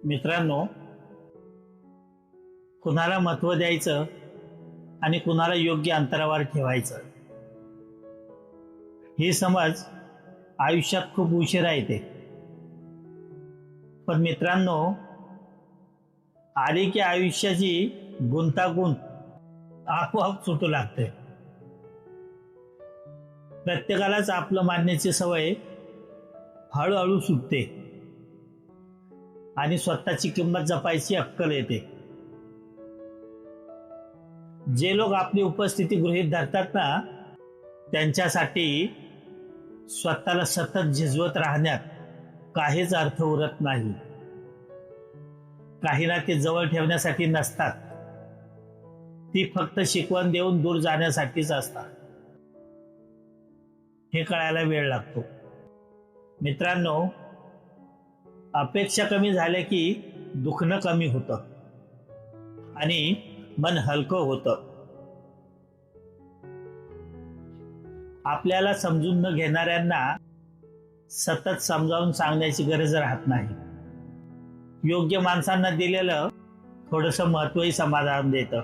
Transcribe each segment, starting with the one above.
मित्रांनो, कुणाला महत्त्व द्यायचं आणि कुणाला योग्य अंतरावर ठेवायचं ही समज आयुष्यात खूप उशिरा येते. पण मित्रांनो, आली की आयुष्याची गुंतागुंत आपोआप सुटू लागते. प्रत्येकालाच आपलं मानण्याची सवय हळूहळू सुटते आणि स्वतःची किंमत जपायची अक्कल येते. जे लोक आपली उपस्थिती गृहीत धरतात ना, त्यांच्यासाठी स्वतःला सतत झिजवत राहण्यात काहीच अर्थ उरत नाही. काही ना ते जवळ ठेवण्यासाठी नसतात, ती फक्त शिकवण देऊन दूर जाण्यासाठीच असतात. हे कळायला वेळ लागतो. मित्रांनो, अपेक्षा कमी झाल्या की दुखणं कमी होतं आणि मन हलकं होतं. आपल्याला समजून न घेणाऱ्यांना सतत समजावून सांगण्याची गरज राहत नाही. योग्य माणसांना दिलेलं थोडंसं महत्त्वही समाधान देतं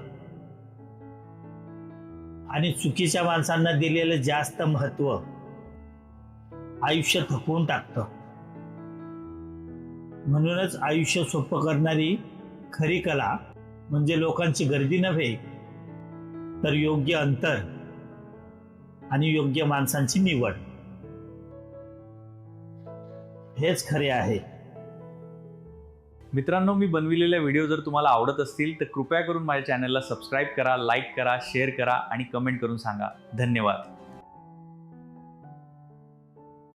आणि चुकीच्या माणसांना दिलेलं जास्त महत्त्व आयुष्य थकवून टाकतं. म्हणूनच आयुष्य सोपं करणारी खरी कला म्हणजे लोकांची गर्दी नव्हे, तर योग्य अंतर आणि योग्य माणसांची निवड. हेच खरे आहे. मित्रांनो, मी बनविलेले व्हिडिओ जर तुम्हाला आवडत असतील तर कृपया करून माझ्या चॅनलला सबस्क्राईब करा, लाईक करा, शेअर करा आणि कमेंट करून सांगा. धन्यवाद.